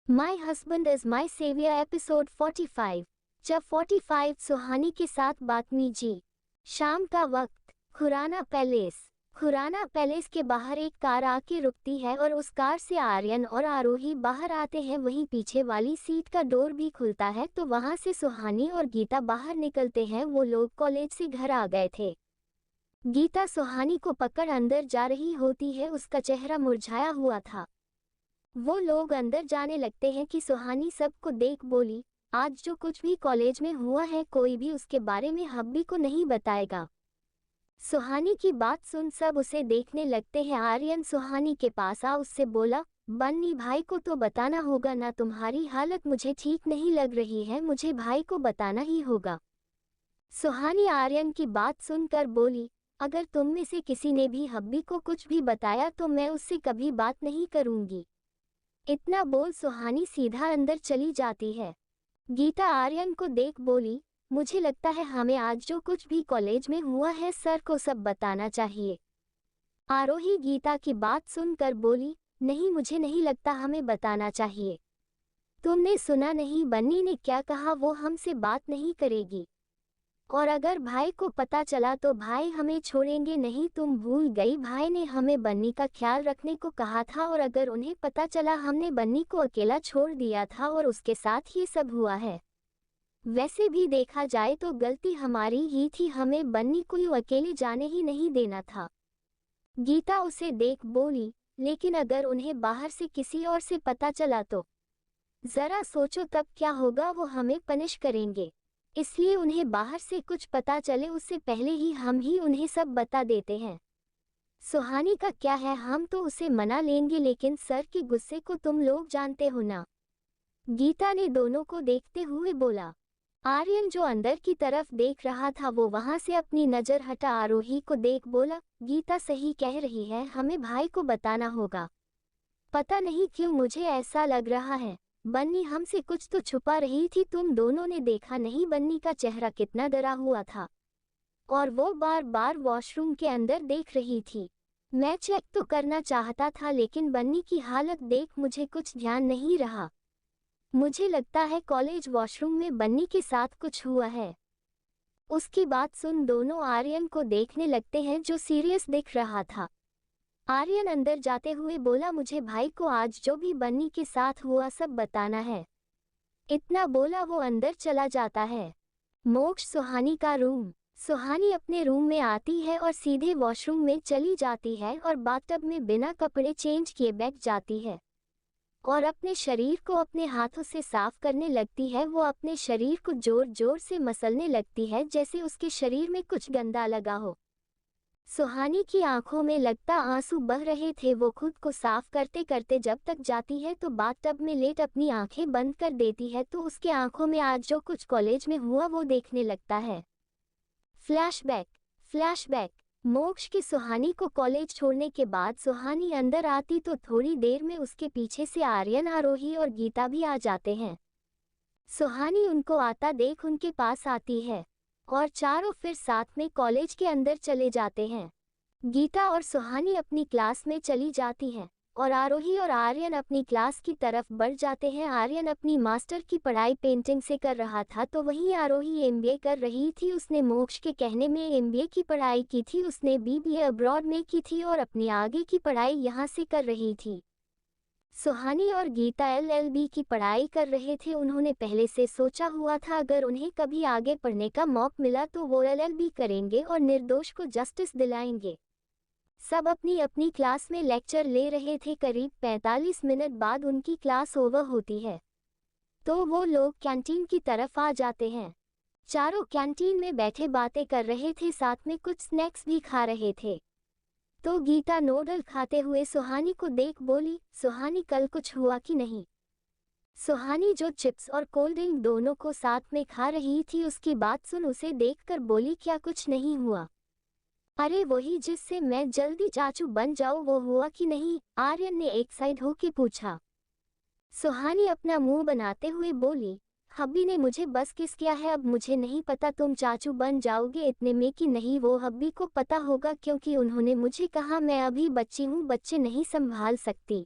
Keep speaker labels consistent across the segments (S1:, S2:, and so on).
S1: My husband is my saviour episode 45। जब 45 सुहानी के साथ बातमी जी। शाम का वक्त। खुराना पैलेस के बाहर एक कार आके रुकती है और उस कार से आर्यन और आरोही बाहर आते हैं। वहीं पीछे वाली सीट का डोर भी खुलता है तो वहां से सुहानी और गीता बाहर निकलते हैं। वो लोग कॉलेज से घर आ गए थे। गीता सुहानी को पकड़ अंदर जा रही होती है। उसका चेहरा मुरझाया हुआ था। वो लोग अंदर जाने लगते हैं कि सुहानी सबको देख बोली, आज जो कुछ भी कॉलेज में हुआ है कोई भी उसके बारे में हब्बी को नहीं बताएगा। सुहानी की बात सुन सब उसे देखने लगते हैं। आर्यन सुहानी के पास आ उससे बोला, बन्नी भाई को तो बताना होगा ना, तुम्हारी हालत मुझे ठीक नहीं लग रही है, मुझे भाई को बताना ही होगा। सुहानी आर्यन की बात सुनकर बोली, अगर तुम में से किसी ने भी हब्बी को कुछ भी बताया तो मैं उससे कभी बात नहीं करूंगी। इतना बोल सुहानी सीधा अंदर चली जाती है। गीता आर्यन को देख बोली, मुझे लगता है हमें आज जो कुछ भी कॉलेज में हुआ है सर को सब बताना चाहिए। आरोही गीता की बात सुनकर बोली, नहीं मुझे नहीं लगता हमें बताना चाहिए। तुमने सुना नहीं बन्नी ने क्या कहा, वो हमसे बात नहीं करेगी और अगर भाई को पता चला तो भाई हमें छोड़ेंगे नहीं। तुम भूल गई भाई ने हमें बन्नी का ख्याल रखने को कहा था और अगर उन्हें पता चला हमने बन्नी को अकेला छोड़ दिया था और उसके साथ ये सब हुआ है। वैसे भी देखा जाए तो गलती हमारी ही थी, हमें बन्नी को यूं अकेले जाने ही नहीं देना था। गीता उसे देख बोली, लेकिन अगर उन्हें बाहर से किसी और से पता चला तो जरा सोचो तब क्या होगा, वो हमें पनिश करेंगे। इसलिए उन्हें बाहर से कुछ पता चले उससे पहले ही हम ही उन्हें सब बता देते हैं। सुहानी का क्या है, हम तो उसे मना लेंगे, लेकिन सर के गुस्से को तुम लोग जानते हो ना। गीता ने दोनों को देखते हुए बोला। आर्यन जो अंदर की तरफ देख रहा था वो वहां से अपनी नजर हटा आरोही को देख बोला, गीता सही कह रही है, हमें भाई को बताना होगा। पता नहीं क्यों मुझे ऐसा लग रहा है बन्नी हमसे कुछ तो छुपा रही थी। तुम दोनों ने देखा नहीं बन्नी का चेहरा कितना डरा हुआ था और वो बार बार वॉशरूम के अंदर देख रही थी। मैं चेक तो करना चाहता था लेकिन बन्नी की हालत देख मुझे कुछ ध्यान नहीं रहा। मुझे लगता है कॉलेज वॉशरूम में बन्नी के साथ कुछ हुआ है। उसकी बात सुन दोनों आर्यन को देखने लगते हैं जो सीरियस दिख रहा था। आर्यन अंदर जाते हुए बोला, मुझे भाई को आज जो भी बन्नी के साथ हुआ सब बताना है। इतना बोला वो अंदर चला जाता है। मोक्ष सुहानी का रूम। सुहानी अपने रूम में आती है और सीधे वॉशरूम में चली जाती है और बाथटब में बिना कपड़े चेंज किए बैठ जाती है और अपने शरीर को अपने हाथों से साफ करने लगती है। वो अपने शरीर को जोर जोर से मसलने लगती है जैसे उसके शरीर में कुछ गंदा लगा हो। सुहानी की आंखों में लगता आंसू बह रहे थे। वो खुद को साफ करते करते जब तक जाती है तो बाथटब में लेट अपनी आंखें बंद कर देती है तो उसके आंखों में आज जो कुछ कॉलेज में हुआ वो देखने लगता है। फ्लैशबैक। मोक्ष की सुहानी को कॉलेज छोड़ने के बाद सुहानी अंदर आती तो थोड़ी देर में उसके पीछे से आर्यन, आरोही और गीता भी आ जाते हैं। सुहानी उनको आता देख उनके पास आती है और चारों फिर साथ में कॉलेज के अंदर चले जाते हैं। गीता और सुहानी अपनी क्लास में चली जाती हैं और आरोही और आर्यन अपनी क्लास की तरफ बढ़ जाते हैं। आर्यन अपनी मास्टर की पढ़ाई पेंटिंग से कर रहा था तो वहीं आरोही एमबीए कर रही थी। उसने मोक्ष के कहने में एमबीए की पढ़ाई की थी। उसने बीबीए अब्रॉड में की थी और अपनी आगे की पढ़ाई यहाँ से कर रही थी। सुहानी और गीता एलएलबी की पढ़ाई कर रहे थे। उन्होंने पहले से सोचा हुआ था अगर उन्हें कभी आगे पढ़ने का मौका मिला तो वो एलएलबी करेंगे और निर्दोष को जस्टिस दिलाएंगे। सब अपनी अपनी क्लास में लेक्चर ले रहे थे। करीब 45 मिनट बाद उनकी क्लास ओवर होती है तो वो लोग कैंटीन की तरफ आ जाते हैं। चारों कैंटीन में बैठे बातें कर रहे थे, साथ में कुछ स्नैक्स भी खा रहे थे। तो गीता नूडल खाते हुए सुहानी को देख बोली, सुहानी कल कुछ हुआ कि नहीं। सुहानी जो चिप्स और कोल्ड ड्रिंक दोनों को साथ में खा रही थी उसकी बात सुन उसे देखकर बोली, क्या कुछ नहीं हुआ। अरे वही जिससे मैं जल्दी चाचू बन जाऊं वो हुआ कि नहीं, आर्यन ने एक साइड होके पूछा। सुहानी अपना मुंह बनाते हुए बोली, हब्बी ने मुझे बस किस किया है, अब मुझे नहीं पता तुम चाचू बन जाओगे इतने में कि नहीं, वो हब्बी को पता होगा क्योंकि उन्होंने मुझे कहा मैं अभी बच्ची हूँ, बच्चे नहीं संभाल सकती।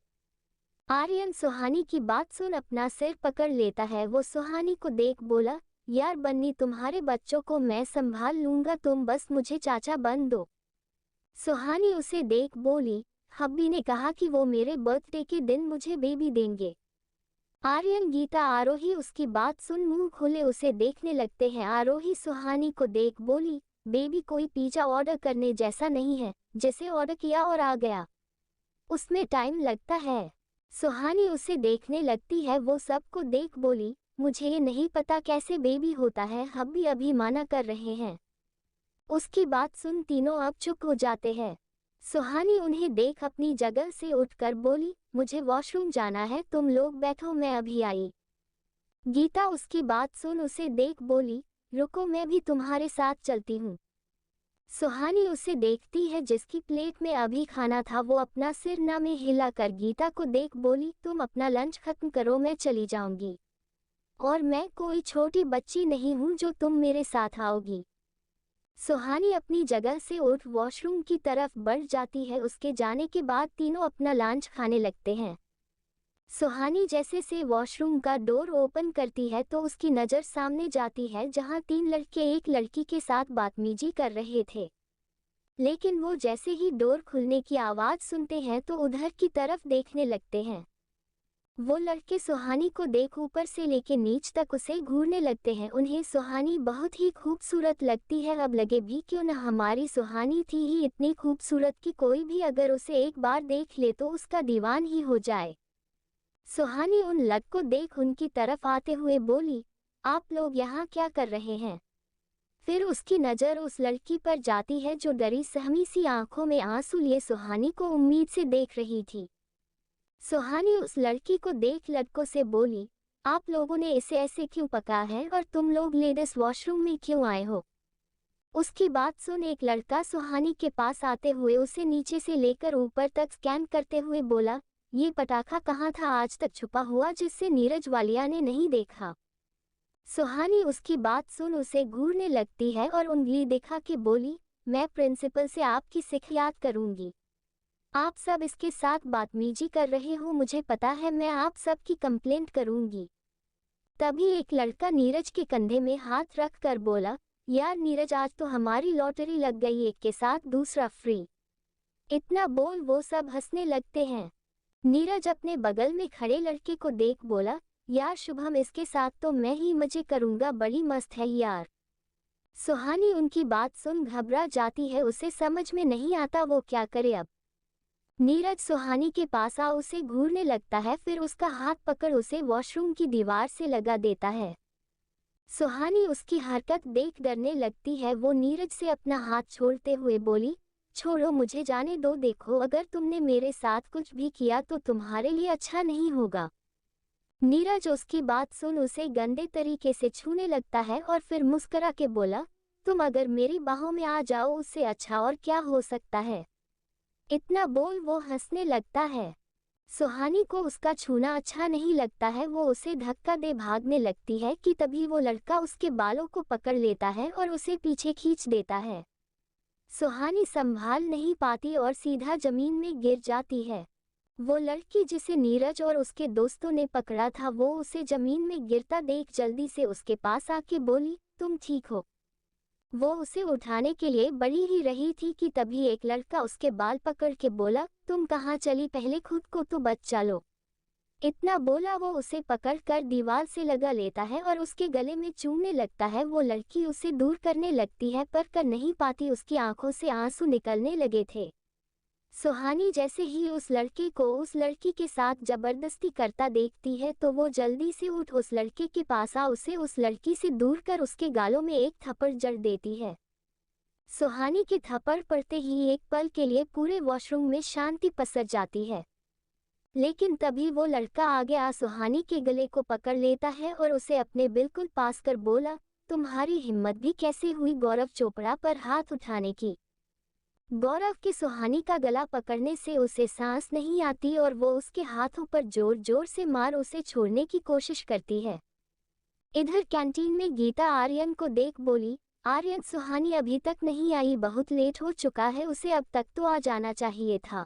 S1: आर्यन सुहानी की बात सुन अपना सिर पकड़ लेता है। वो सुहानी को देख बोला, यार बन्नी, तुम्हारे बच्चों को मैं संभाल लूंगा, तुम बस मुझे चाचा बन दो। सुहानी उसे देख बोली, हब्बी ने कहा कि वो मेरे बर्थडे के दिन मुझे बेबी देंगे। आर्यन, गीता, आरोही उसकी बात सुन मुंह खोले उसे देखने लगते हैं। आरोही सुहानी को देख बोली, बेबी कोई पिज्जा ऑर्डर करने जैसा नहीं है, जैसे ऑर्डर किया और आ गया, उसमें टाइम लगता है। सुहानी उसे देखने लगती है। वो सबको देख बोली, मुझे ये नहीं पता कैसे बेबी होता है, हब्बी अभी मना कर रहे हैं। उसकी बात सुन तीनों अब चुप हो जाते हैं। सुहानी उन्हें देख अपनी जगह से उठकर बोली, मुझे वॉशरूम जाना है, तुम लोग बैठो, मैं अभी आई। गीता उसकी बात सुन उसे देख बोली, रुको, मैं भी तुम्हारे साथ चलती हूँ। सुहानी उसे देखती है। जिसकी प्लेट में अभी खाना था वो अपना सिर ना में हिलाकर गीता को देख बोली, तुम अपना लंच खत्म करो, मैं चली जाऊंगी, और मैं कोई छोटी बच्ची नहीं हूँ जो तुम मेरे साथ आओगी। सुहानी अपनी जगह से उठ वॉशरूम की तरफ बढ़ जाती है। उसके जाने के बाद तीनों अपना लंच खाने लगते हैं। सुहानी जैसे से वॉशरूम का डोर ओपन करती है तो उसकी नज़र सामने जाती है जहां तीन लड़के एक लड़की के साथ बदतमीजी कर रहे थे। लेकिन वो जैसे ही डोर खुलने की आवाज़ सुनते हैं तो उधर की तरफ देखने लगते हैं। वो लड़के सुहानी को देख ऊपर से लेके नीच तक उसे घूरने लगते हैं। उन्हें सुहानी बहुत ही खूबसूरत लगती है। अब लगे भी क्यों न हमारी सुहानी थी ही इतनी खूबसूरत कि कोई भी अगर उसे एक बार देख ले तो उसका दीवान ही हो जाए। सुहानी उन लड़कों को देख उनकी तरफ आते हुए बोली, आप लोग यहाँ क्या कर रहे हैं? फिर उसकी नज़र उस लड़की पर जाती है जो डरी सहमी सी आंखों में आंसू लिए सुहानी को उम्मीद से देख रही थी। सुहानी उस लड़की को देख लड़कों से बोली, आप लोगों ने इसे ऐसे क्यों पका है और तुम लोग लेडीज वॉशरूम में क्यों आए हो? उसकी बात सुन एक लड़का सुहानी के पास आते हुए उसे नीचे से लेकर ऊपर तक स्कैन करते हुए बोला, ये पटाखा कहाँ था आज तक छुपा हुआ जिससे नीरज वालिया ने नहीं देखा? सुहानी उसकी बात सुन उसे घूरने लगती है और उंगली दिखा के बोली, मैं प्रिंसिपल से आपकी शिकायत करूंगी। आप सब इसके साथ बदतमीजी कर रहे हो, मुझे पता है, मैं आप सब की कंप्लेंट करूंगी। तभी एक लड़का नीरज के कंधे में हाथ रख कर बोला, यार नीरज, आज तो हमारी लॉटरी लग गई, एक के साथ दूसरा फ्री। इतना बोल वो सब हंसने लगते हैं। नीरज अपने बगल में खड़े लड़के को देख बोला, यार शुभम, इसके साथ तो मैं ही मजे करूंगा, बड़ी मस्त है यार। सुहानी उनकी बात सुन घबरा जाती है। उसे समझ में नहीं आता वो क्या करे अब। नीरज सुहानी के पास आ उसे घूरने लगता है, फिर उसका हाथ पकड़ उसे वॉशरूम की दीवार से लगा देता है। सुहानी उसकी हरकत देख डरने लगती है। वो नीरज से अपना हाथ छोड़ते हुए बोली, छोड़ो, मुझे जाने दो, देखो अगर तुमने मेरे साथ कुछ भी किया तो तुम्हारे लिए अच्छा नहीं होगा। नीरज उसकी बात सुन उसे गंदे तरीके से छूने लगता है और फिर मुस्कुरा के बोला, तुम अगर मेरी बाहों में आ जाओ उससे अच्छा और क्या हो सकता है। इतना बोल वो हंसने लगता है। सुहानी को उसका छूना अच्छा नहीं लगता है। वो उसे धक्का दे भागने लगती है कि तभी वो लड़का उसके बालों को पकड़ लेता है और उसे पीछे खींच देता है। सुहानी संभाल नहीं पाती और सीधा जमीन में गिर जाती है। वो लड़की जिसे नीरज और उसके दोस्तों ने पकड़ा था वो उसे जमीन में गिरता देख जल्दी से उसके पास आके बोली, तुम ठीक हो? वो उसे उठाने के लिए बढ़ी ही रही थी कि तभी एक लड़का उसके बाल पकड़ के बोला, तुम कहाँ चली, पहले खुद को तो बचा लो। इतना बोला वो उसे पकड़ कर दीवार से लगा लेता है और उसके गले में चूमने लगता है। वो लड़की उसे दूर करने लगती है पर कर नहीं पाती, उसकी आंखों से आंसू निकलने लगे थे। सुहानी जैसे ही उस लड़के को उस लड़की के साथ जबरदस्ती करता देखती है तो वो जल्दी से उठ उस लड़के के पास आ उसे उस लड़की से दूर कर उसके गालों में एक थप्पड़ जड़ देती है। सुहानी के थप्पड़ पड़ते ही एक पल के लिए पूरे वॉशरूम में शांति पसर जाती है। लेकिन तभी वो लड़का आगे आ सुहानी के गले को पकड़ लेता है और उसे अपने बिल्कुल पास कर बोला, तुम्हारी हिम्मत भी कैसे हुई गौरव चोपड़ा पर हाथ उठाने की? गौरव की सुहानी का गला पकड़ने से उसे सांस नहीं आती और वो उसके हाथों पर जोर जोर से मार उसे छोड़ने की कोशिश करती है। इधर कैंटीन में गीता आर्यन को देख बोली, आर्यन, सुहानी अभी तक नहीं आई, बहुत लेट हो चुका है, उसे अब तक तो आ जाना चाहिए था।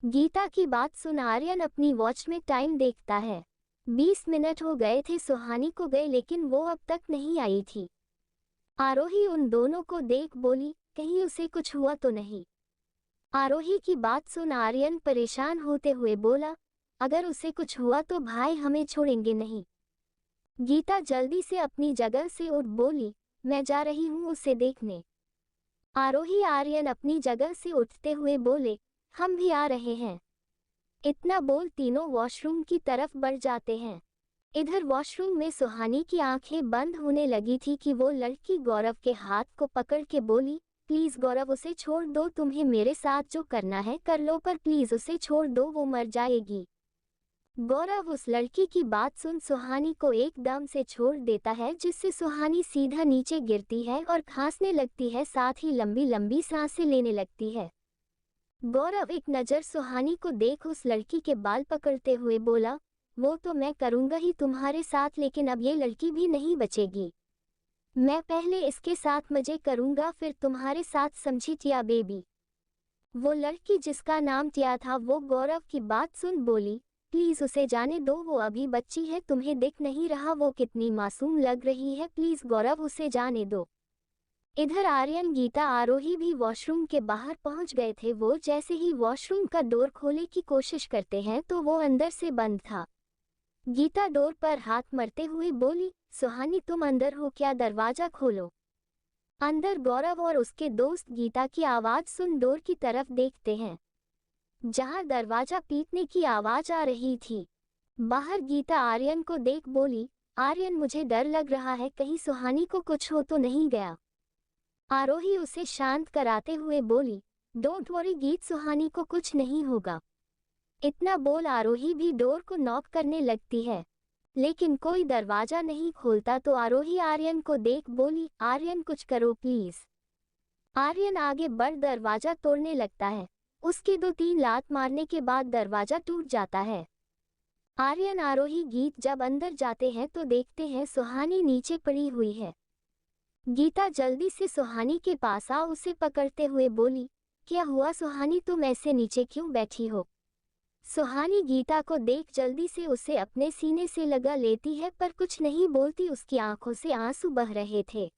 S1: गीता की बात सुन आर्यन अपनी वॉच में टाइम देखता है। 20 मिनट हो गए थे सुहानी को गए, लेकिन वो अब तक नहीं आई थी। आरोही उन दोनों को देख बोली, कहीं उसे कुछ हुआ तो नहीं। आरोही की बात सुन आर्यन परेशान होते हुए बोला, अगर उसे कुछ हुआ तो भाई हमें छोड़ेंगे नहीं। गीता जल्दी से अपनी जगह से उठ बोली, मैं जा रही हूँ उसे देखने। आरोही आर्यन अपनी जगह से उठते हुए बोले, हम भी आ रहे हैं। इतना बोल तीनों वॉशरूम की तरफ बढ़ जाते हैं। इधर वॉशरूम में सुहानी की आंखें बंद होने लगी थी कि वो लड़की गौरव के हाथ को पकड़ के बोली, प्लीज गौरव उसे छोड़ दो, तुम्हें मेरे साथ जो करना है कर लो, पर प्लीज उसे छोड़ दो, वो मर जाएगी। गौरव उस लड़की की बात सुन सुहानी को एकदम से छोड़ देता है, जिससे सुहानी सीधा नीचे गिरती है और खांसने लगती है, साथ ही लंबी लंबी सांसें लेने लगती है। गौरव एक नज़र सुहानी को देख उस लड़की के बाल पकड़ते हुए बोला, वो तो मैं करूंगा ही तुम्हारे साथ, लेकिन अब ये लड़की भी नहीं बचेगी। मैं पहले इसके साथ मजे करूंगा फिर तुम्हारे साथ, समझी टिया बेबी। वो लड़की जिसका नाम टिया था वो गौरव की बात सुन बोली, प्लीज उसे जाने दो, वो अभी बच्ची है, तुम्हें दिख नहीं रहा वो कितनी मासूम लग रही है, प्लीज गौरव उसे जाने दो। इधर आर्यन गीता आरोही भी वॉशरूम के बाहर पहुंच गए थे। वो जैसे ही वॉशरूम का डोर खोले की कोशिश करते हैं तो वो अंदर से बंद था। गीता डोर पर हाथ मरते हुए बोली, सुहानी तुम अंदर हो क्या, दरवाजा खोलो। अंदर गौरव और उसके दोस्त गीता की आवाज सुन डोर की तरफ देखते हैं, जहां दरवाजा पीटने की आवाज आ रही थी। बाहर गीता आर्यन को देख बोली, आर्यन मुझे डर लग रहा है, कहीं सुहानी को कुछ हो तो नहीं गया। आरोही उसे शांत कराते हुए बोली, डोंट वरी गीत, सुहानी को कुछ नहीं होगा। इतना बोल आरोही भी डोर को नॉक करने लगती है, लेकिन कोई दरवाजा नहीं खोलता तो आरोही आर्यन को देख बोली, आर्यन कुछ करो प्लीज। आर्यन आगे बढ़ दरवाजा तोड़ने लगता है। उसके 2-3 लात मारने के बाद दरवाजा टूट जाता है। आर्यन आरोही गीत जब अंदर जाते हैं तो देखते हैं सुहानी नीचे पड़ी हुई है। गीता जल्दी से सुहानी के पास आ उसे पकड़ते हुए बोली, क्या हुआ सुहानी, तुम ऐसे नीचे क्यों बैठी हो। सुहानी गीता को देख जल्दी से उसे अपने सीने से लगा लेती है, पर कुछ नहीं बोलती, उसकी आंखों से आंसू बह रहे थे।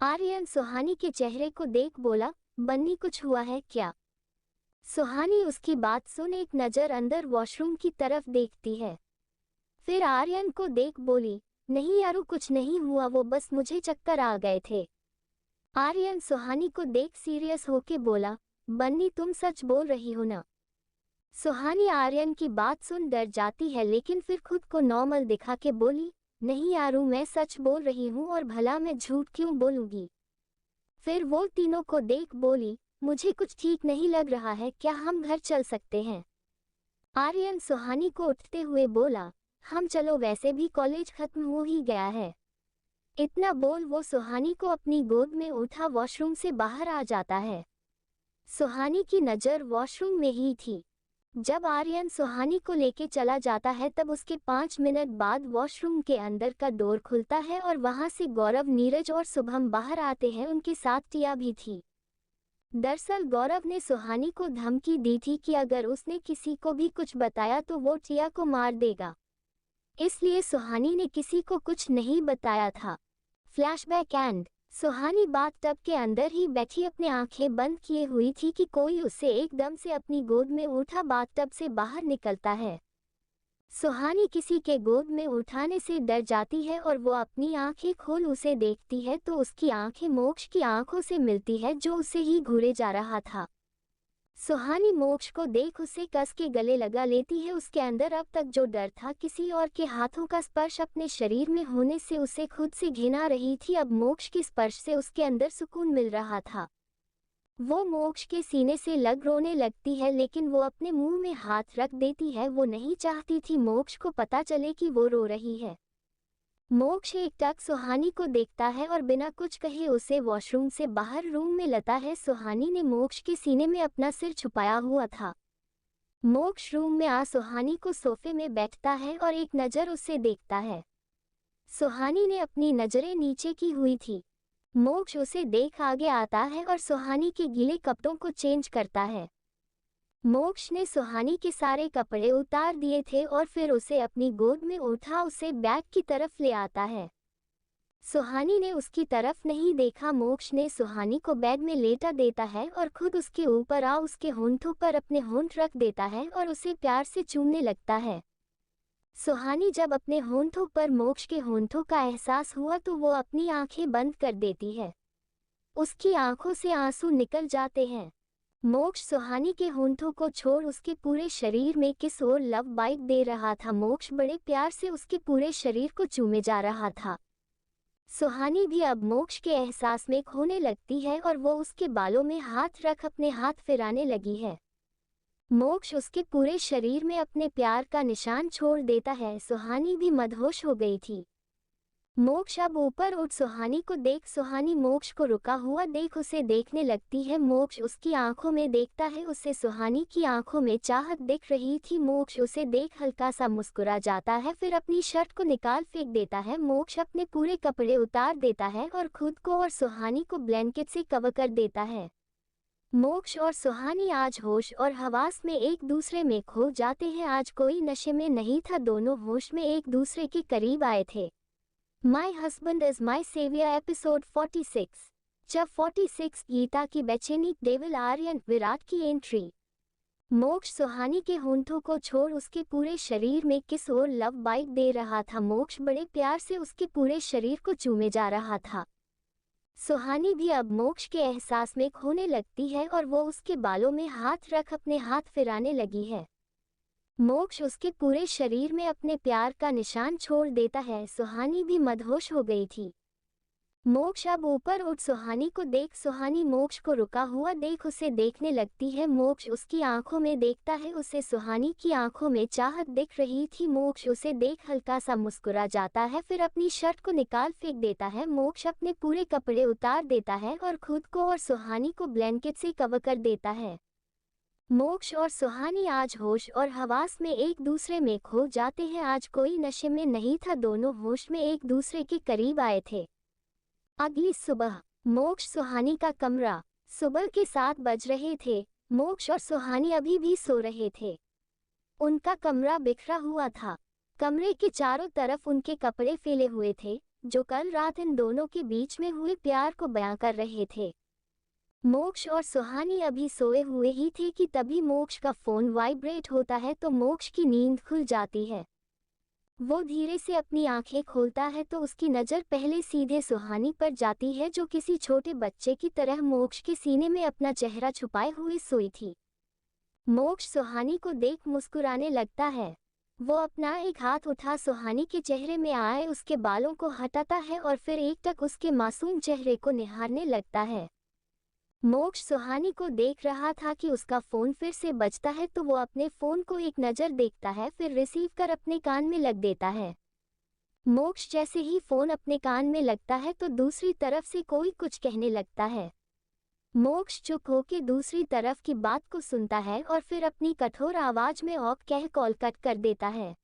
S1: आर्यन सुहानी के चेहरे को देख बोला, बन्नी कुछ हुआ है क्या। सुहानी उसकी बात सुन एक नज़र अंदर वॉशरूम की तरफ देखती है, फिर आर्यन को देख बोली, नहीं यारू कुछ नहीं हुआ, वो बस मुझे चक्कर आ गए थे। आर्यन सुहानी को देख सीरियस होके बोला, बन्नी तुम सच बोल रही हो ना। सुहानी आर्यन की बात सुन डर जाती है, लेकिन फिर खुद को नॉर्मल दिखा के बोली, नहीं यारू मैं सच बोल रही हूँ, और भला मैं झूठ क्यों बोलूँगी। फिर वो तीनों को देख बोली, मुझे कुछ ठीक नहीं लग रहा है, क्या हम घर चल सकते हैं। आर्यन सुहानी को उठते हुए बोला, हम चलो, वैसे भी कॉलेज खत्म हो ही गया है। इतना बोल वो सुहानी को अपनी गोद में उठा वॉशरूम से बाहर आ जाता है। सुहानी की नज़र वॉशरूम में ही थी। जब आर्यन सुहानी को लेके चला जाता है तब उसके 5 मिनट बाद वॉशरूम के अंदर का डोर खुलता है और वहां से गौरव, नीरज और शुभम बाहर आते हैं, उनके साथ टिया भी थी। दरअसल गौरव ने सुहानी को धमकी दी थी कि अगर उसने किसी को भी कुछ बताया तो वो टिया को मार देगा, इसलिए सुहानी ने किसी को कुछ नहीं बताया था। फ्लैशबैक एंड सुहानी बाथटब के अंदर ही बैठी अपनी आंखें बंद किए हुई थी कि कोई उसे एकदम से अपनी गोद में उठा बाथटब से बाहर निकलता है। सुहानी किसी के गोद में उठाने से डर जाती है और वो अपनी आंखें खोल उसे देखती है तो उसकी आंखें मोक्ष की आंखों से मिलती है, जो उसे ही घूरे जा रहा था। सुहानी मोक्ष को देख उसे कस के गले लगा लेती है। उसके अंदर अब तक जो डर था किसी और के हाथों का स्पर्श अपने शरीर में होने से उसे खुद से घिना रही थी, अब मोक्ष के स्पर्श से उसके अंदर सुकून मिल रहा था। वो मोक्ष के सीने से लग रोने लगती है, लेकिन वो अपने मुंह में हाथ रख देती है। वो नहीं चाहती थी मोक्ष को पता चले कि वो रो रही है। मोक्ष एकटक सुहानी को देखता है और बिना कुछ कहे उसे वॉशरूम से बाहर रूम में लाता है। सुहानी ने मोक्ष के सीने में अपना सिर छुपाया हुआ था। मोक्ष रूम में आ सुहानी को सोफे में बैठता है और एक नज़र उसे देखता है। सुहानी ने अपनी नज़रें नीचे की हुई थी। मोक्ष उसे देख आगे आता है और सुहानी के गीले कपड़ों को चेंज करता है। मोक्ष ने सुहानी के सारे कपड़े उतार दिए थे और फिर उसे अपनी गोद में उठा उसे बैग की तरफ ले आता है। सुहानी ने उसकी तरफ नहीं देखा। मोक्ष ने सुहानी को बेड में लेटा देता है और खुद उसके ऊपर आ उसके होंठों पर अपने होंठ रख देता है और उसे प्यार से चूमने लगता है। सुहानी जब अपने होंठों पर मोक्ष के होंठों का एहसास हुआ तो वो अपनी आंखें बंद कर देती है। उसकी आंखों से आंसू निकल जाते हैं। मोक्ष सुहानी के होंठों को छोड़ उसके पूरे शरीर में किस और लव बाइट दे रहा था। मोक्ष बड़े प्यार से उसके पूरे शरीर को चूमे जा रहा था। सुहानी भी अब मोक्ष के एहसास में खोने लगती है और वो उसके बालों में हाथ रख अपने हाथ फिराने लगी है। मोक्ष उसके पूरे शरीर में अपने प्यार का निशान छोड़ देता है। सुहानी भी मदहोश हो गई थी। मोक्ष अब ऊपर उठ सुहानी को देख। सुहानी मोक्ष को रुका हुआ देख उसे देखने लगती है। मोक्ष उसकी आंखों में देखता है। उसे सुहानी की आंखों में चाहत दिख रही थी। मोक्ष उसे देख हल्का सा मुस्कुरा जाता है, फिर अपनी शर्ट को निकाल फेंक देता है। मोक्ष अपने पूरे कपड़े उतार देता है और खुद को और सुहानी को ब्लैंकेट से कवर कर देता है। मोक्ष और सुहानी आज होश और हवास में एक दूसरे में खो जाते हैं। आज कोई नशे में नहीं था, दोनों होश में एक दूसरे के करीब आए थे। My husband is my saviour episode 46। जब 46 गीता की बेचैनी, डेविल आर्यन विराट की एंट्री। मोक्ष सुहानी के होंठों को छोड़ उसके पूरे शरीर में किस और लव बाइट दे रहा था। मोक्ष बड़े प्यार से उसके पूरे शरीर को चूमे जा रहा था। सुहानी भी अब मोक्ष के एहसास में खोने लगती है और वो उसके बालों में हाथ रख अपने हाथ फिराने लगी है। मोक्ष उसके पूरे शरीर में अपने प्यार का निशान छोड़ देता है। सुहानी भी मदहोश हो गई थी। मोक्ष अब ऊपर उठ सुहानी को देख। सुहानी मोक्ष को रुका हुआ देख उसे देखने लगती है। मोक्ष उसकी आंखों में देखता है। उसे सुहानी की आंखों में चाहत दिख रही थी। मोक्ष उसे देख हल्का सा मुस्कुरा जाता है, फिर अपनी शर्ट को निकाल फेंक देता है। मोक्ष अपने पूरे कपड़े उतार देता है और खुद को और सुहानी को ब्लैंकेट से कवर कर देता है। मोक्ष और सुहानी आज होश और हवास में एक दूसरे में खो जाते हैं। आज कोई नशे में नहीं था, दोनों होश में एक दूसरे के करीब आए थे। अगली सुबह मोक्ष सुहानी का कमरा। सुबह के 7 बज रहे थे। मोक्ष और सुहानी अभी भी सो रहे थे। उनका कमरा बिखरा हुआ था। कमरे के चारों तरफ उनके कपड़े फैले हुए थे, जो कल रात इन दोनों के बीच में हुए प्यार को बयां कर रहे थे। मोक्ष और सुहानी अभी सोए हुए ही थे कि तभी मोक्ष का फोन वाइब्रेट होता है तो मोक्ष की नींद खुल जाती है। वो धीरे से अपनी आंखें खोलता है तो उसकी नज़र पहले सीधे सुहानी पर जाती है, जो किसी छोटे बच्चे की तरह मोक्ष के सीने में अपना चेहरा छुपाए हुए सोई थी। मोक्ष सुहानी को देख मुस्कुराने लगता है। वो अपना एक हाथ उठा सुहानी के चेहरे में आए उसके बालों को हटाता है और फिर एकटक उसके मासूम चेहरे को निहारने लगता है। मोक्ष सुहानी को देख रहा था कि उसका फोन फिर से बजता है तो वो अपने फोन को एक नज़र देखता है, फिर रिसीव कर अपने कान में लग देता है। मोक्ष जैसे ही फोन अपने कान में लगता है तो दूसरी तरफ से कोई कुछ कहने लगता है। मोक्ष चुप होकर दूसरी तरफ की बात को सुनता है और फिर अपनी कठोर आवाज में औक कह कॉल कट कर देता है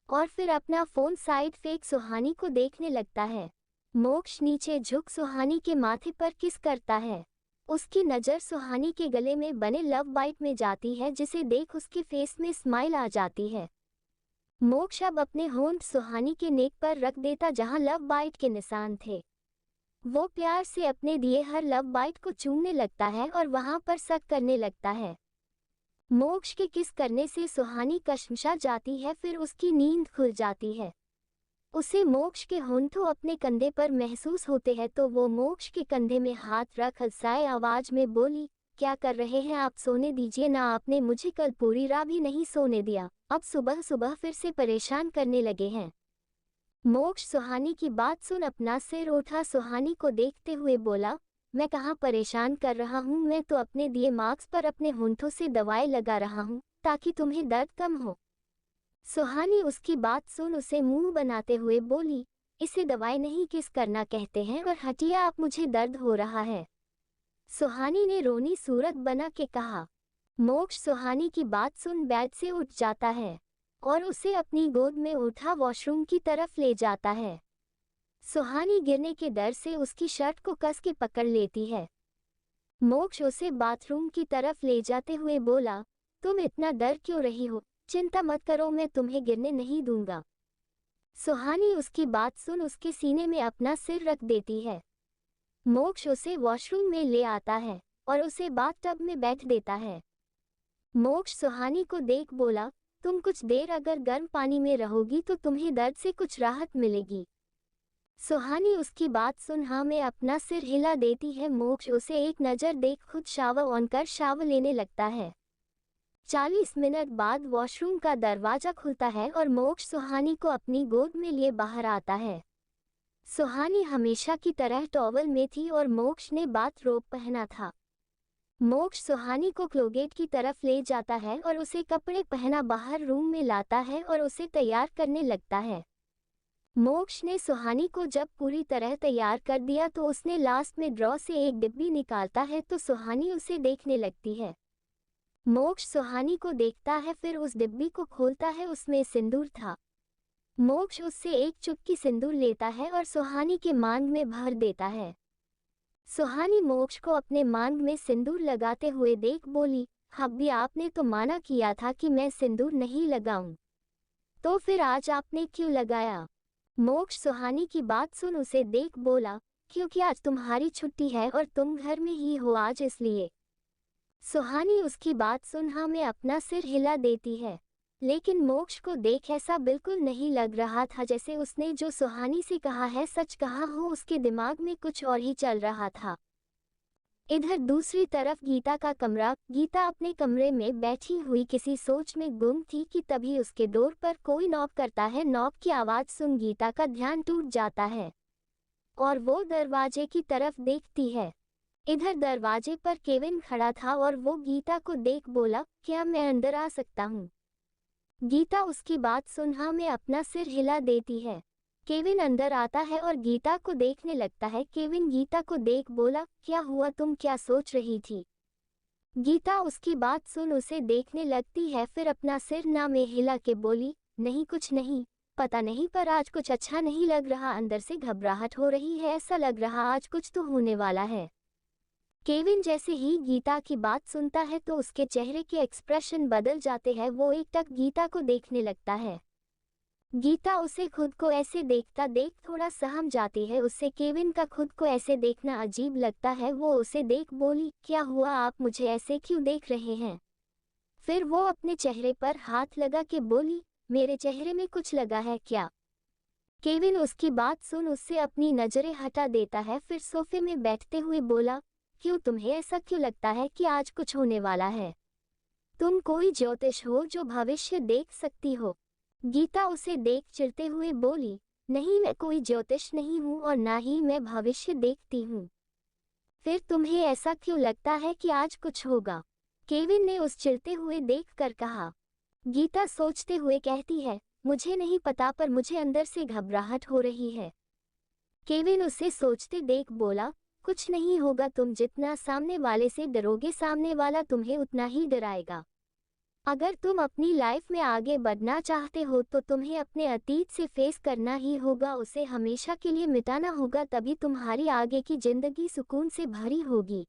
S1: और फिर अपना फोन साइड फेंक सुहानी को देखने लगता है। मोक्ष नीचे झुक सुहानी के माथे पर किस करता है। उसकी नज़र सुहानी के गले में बने लव बाइट में जाती है, जिसे देख उसके फेस में स्माइल आ जाती है। मोक्ष अब अपने होंठ सुहानी के नेक पर रख देता जहां लव बाइट के निशान थे। वो प्यार से अपने दिए हर लव बाइट को चूमने लगता है और वहां पर सक करने लगता है। मोक्ष के किस करने से सुहानी कशमशा जाती है, फिर उसकी नींद खुल जाती है। उसे मोक्ष के होंठों अपने कंधे पर महसूस होते हैं तो वो मोक्ष के कंधे में हाथ रख हल्साए आवाज में बोली, क्या कर रहे हैं आप, सोने दीजिए ना, आपने मुझे कल पूरी रात भी नहीं सोने दिया, अब सुबह सुबह फिर से परेशान करने लगे हैं। मोक्ष सुहानी की बात सुन अपना सिर उठा सुहानी को देखते हुए बोला, मैं कहाँ परेशान कर रहा हूँ, मैं तो अपने दिए मार्क्स पर अपने होंठों से दवाई लगा रहा हूँ ताकि तुम्हें दर्द कम हो। सुहानी उसकी बात सुन उसे मुंह बनाते हुए बोली, इसे दवाई नहीं किस करना कहते हैं, और हटिए आप, मुझे दर्द हो रहा है। सुहानी ने रोनी सूरत बना के कहा। मोक्ष सुहानी की बात सुन बेड से उठ जाता है और उसे अपनी गोद में उठा वॉशरूम की तरफ ले जाता है। सुहानी गिरने के डर से उसकी शर्ट को कस के पकड़ लेती है। मोक्ष उसे बाथरूम की तरफ ले जाते हुए बोला, तुम इतना डर क्यों रही हो? चिंता मत करो, मैं तुम्हें गिरने नहीं दूंगा। सुहानी उसकी बात सुन उसके सीने में अपना सिर रख देती है। मोक्ष उसे वॉशरूम में ले आता है और उसे बाथटब में बैठ देता है। मोक्ष सुहानी को देख बोला, तुम कुछ देर अगर गर्म पानी में रहोगी तो तुम्हें दर्द से कुछ राहत मिलेगी। सुहानी उसकी बात सुन हाँ में अपना सिर हिला देती है। मोक्ष उसे एक नज़र देख खुद शावर ऑन कर शावर लेने लगता है। 40 मिनट बाद वॉशरूम का दरवाजा खुलता है और मोक्ष सुहानी को अपनी गोद में लिए बाहर आता है। सुहानी हमेशा की तरह टॉवल में थी और मोक्ष ने बाथरोब पहना था। मोक्ष सुहानी को क्लोगेट की तरफ ले जाता है और उसे कपड़े पहना बाहर रूम में लाता है और उसे तैयार करने लगता है। मोक्ष ने सुहानी को जब पूरी तरह तैयार कर दिया तो उसने लास्ट में ड्रॉ से एक डिब्बी निकालता है तो सुहानी उसे देखने लगती है। मोक्ष सुहानी को देखता है, फिर उस डिब्बी को खोलता है, उसमें सिंदूर था। मोक्ष उससे एक चुटकी सिंदूर लेता है और सुहानी के मांग में भर देता है। सुहानी मोक्ष को अपने मांग में सिंदूर लगाते हुए देख बोली, हब्बी आपने तो माना किया था कि मैं सिंदूर नहीं लगाऊं, तो फिर आज आपने क्यों लगाया? मोक्ष सुहानी की बात सुन उसे देख बोला, क्योंकि आज तुम्हारी छुट्टी है और तुम घर में ही हो आज इसलिए। सुहानी उसकी बात सुन हाँ में अपना सिर हिला देती है, लेकिन मोक्ष को देख ऐसा बिल्कुल नहीं लग रहा था जैसे उसने जो सुहानी से कहा है सच कहा हो। उसके दिमाग में कुछ और ही चल रहा था। इधर दूसरी तरफ गीता का कमरा। गीता अपने कमरे में बैठी हुई किसी सोच में गुम थी कि तभी उसके डोर पर कोई नॉक करता है। नॉक की आवाज़ सुन गीता का ध्यान टूट जाता है और वो दरवाजे की तरफ देखती है। इधर दरवाजे पर केविन खड़ा था और वो गीता को देख बोला, क्या मैं अंदर आ सकता हूँ? गीता उसकी बात सुन हाँ में अपना सिर हिला देती है। केविन अंदर आता है और गीता को देखने लगता है। केविन गीता को देख बोला, क्या हुआ, तुम क्या सोच रही थी? गीता उसकी बात सुन उसे देखने लगती है, फिर अपना सिर ना में हिला के बोली, नहीं कुछ नहीं, पता नहीं पर आज कुछ अच्छा नहीं लग रहा, अंदर से घबराहट हो रही है, ऐसा लग रहा आज कुछ तो होने वाला है। केविन जैसे ही गीता की बात सुनता है तो उसके चेहरे के एक्सप्रेशन बदल जाते हैं। वो एकटक गीता को देखने लगता है। गीता उसे खुद को ऐसे देखता देख थोड़ा सहम जाती है। उससे केविन का खुद को ऐसे देखना अजीब लगता है। वो उसे देख बोली, क्या हुआ, आप मुझे ऐसे क्यों देख रहे हैं? फिर वो अपने चेहरे पर हाथ लगा के बोली, मेरे चेहरे में कुछ लगा है क्या? केविन उसकी बात सुन उससे अपनी नजरें हटा देता है, फिर सोफे में बैठते हुए बोला, क्यों, तुम्हें ऐसा क्यों लगता है कि आज कुछ होने वाला है? तुम कोई ज्योतिष हो जो भविष्य देख सकती हो? गीता उसे देख चिढ़ते हुए बोली, नहीं, मैं कोई ज्योतिष नहीं हूँ और ना ही मैं भविष्य देखती हूँ। फिर तुम्हें ऐसा क्यों लगता है कि आज कुछ होगा? केविन ने उस चिढ़ते हुए देखकर कहा। गीता सोचते हुए कहती है, मुझे नहीं पता पर मुझे अंदर से घबराहट हो रही है। केविन उसे सोचते देख बोला, कुछ नहीं होगा, तुम जितना सामने वाले से डरोगे सामने वाला तुम्हें उतना ही डराएगा। अगर तुम अपनी लाइफ में आगे बढ़ना चाहते हो तो तुम्हें अपने अतीत से फेस करना ही होगा, उसे हमेशा के लिए मिटाना होगा, तभी तुम्हारी आगे की जिंदगी सुकून से भरी होगी।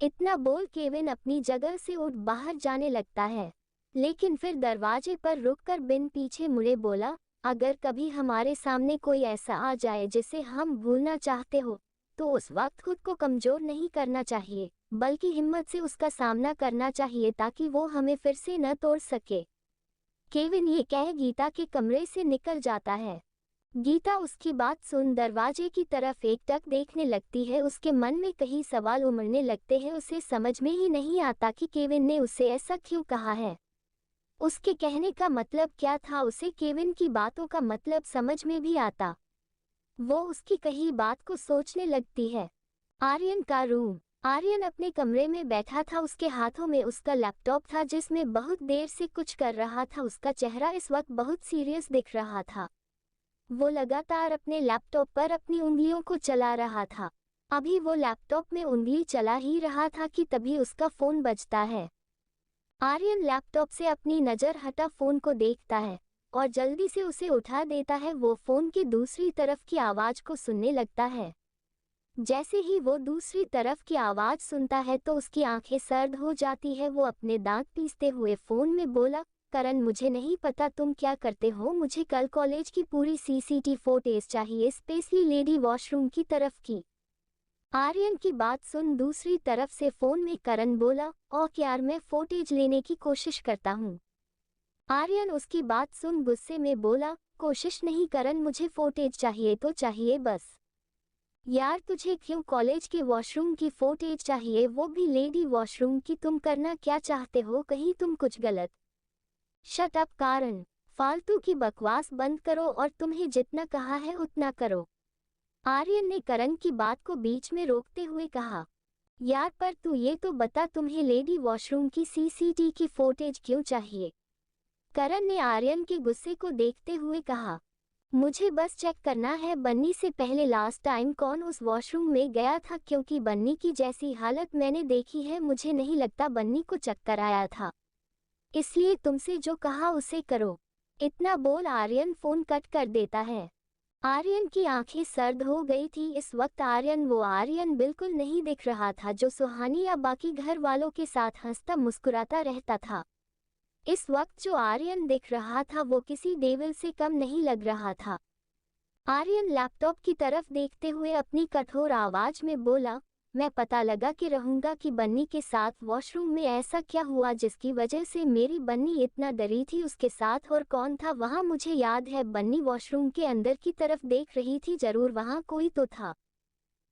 S1: इतना बोल केविन अपनी जगह से उठ बाहर जाने लगता है, लेकिन फिर दरवाजे पर रुककर बिन पीछे मुड़े बोला, अगर कभी हमारे सामने कोई ऐसा आ जाए जिसे हम भूलना चाहते हो तो उस वक्त खुद को कमजोर नहीं करना चाहिए, बल्कि हिम्मत से उसका सामना करना चाहिए ताकि वो हमें फिर से न तोड़ सके। केविन ये कह गीता के कमरे से निकल जाता है। गीता उसकी बात सुन दरवाजे की तरफ एकटक देखने लगती है। उसके मन में कई सवाल उमड़ने लगते हैं। उसे समझ में ही नहीं आता कि केविन ने उसे ऐसा क्यों कहा है। उसके कहने का मतलब क्या था? उसे केविन की बातों का मतलब समझ में भी आता। वो उसकी कही बात को सोचने लगती है। आर्यन का रूम। आर्यन अपने कमरे में बैठा था। उसके हाथों में उसका लैपटॉप था जिसमें बहुत देर से कुछ कर रहा था। उसका चेहरा इस वक्त बहुत सीरियस दिख रहा था। वो लगातार अपने लैपटॉप पर अपनी उंगलियों को चला रहा था। अभी वो लैपटॉप में उंगली चला ही रहा था कि तभी उसका फोन बजता है। आर्यन लैपटॉप से अपनी नज़र हटा फोन को देखता है और जल्दी से उसे उठा देता है। वो फोन की दूसरी तरफ की आवाज़ को सुनने लगता है। जैसे ही वो दूसरी तरफ की आवाज सुनता है तो उसकी आंखें सर्द हो जाती है। वो अपने दांत पीसते हुए फोन में बोला, करण मुझे नहीं पता तुम क्या करते हो, मुझे कल कॉलेज की पूरी सीसीटीवी फुटेज चाहिए, स्पेशली लेडी वॉशरूम की तरफ की। आर्यन की बात सुन दूसरी तरफ से फोन में करण बोला, ओके यार मैं फुटेज लेने की कोशिश करता हूँ। आर्यन उसकी बात सुन गुस्से में बोला, कोशिश नहीं करण, मुझे फुटेज चाहिए तो चाहिए बस। यार तुझे क्यों कॉलेज के वॉशरूम की फुटेज चाहिए, वो भी लेडी वॉशरूम की? तुम करना क्या चाहते हो, कहीं तुम कुछ गलत? शट अप कारण, फालतू की बकवास बंद करो और तुम्हें जितना कहा है उतना करो। आर्यन ने करण की बात को बीच में रोकते हुए कहा, यार पर तू ये तो बता तुम्हें लेडी वॉशरूम की सीसीटीवी की फुटेज क्यों चाहिए? करण ने आर्यन के गुस्से को देखते हुए कहा, मुझे बस चेक करना है बन्नी से पहले लास्ट टाइम कौन उस वॉशरूम में गया था, क्योंकि बन्नी की जैसी हालत मैंने देखी है, मुझे नहीं लगता बन्नी को चक्कर आया था, इसलिए तुमसे जो कहा उसे करो। इतना बोल आर्यन फोन कट कर देता है। आर्यन की आंखें सर्द हो गई थी। इस वक्त वो आर्यन बिल्कुल नहीं दिख रहा था जो सुहानी या बाकी घर वालों के साथ हंसता मुस्कुराता रहता था। इस वक्त जो आर्यन दिख रहा था वो किसी डेविल से कम नहीं लग रहा था। आर्यन लैपटॉप की तरफ देखते हुए अपनी कठोर आवाज में बोला, मैं पता लगा कि रहूंगा कि बन्नी के साथ वॉशरूम में ऐसा क्या हुआ जिसकी वजह से मेरी बन्नी इतना डरी थी, उसके साथ और कौन था वहां? मुझे याद है बन्नी वॉशरूम के अंदर की तरफ देख रही थी, जरूर वहां कोई तो था।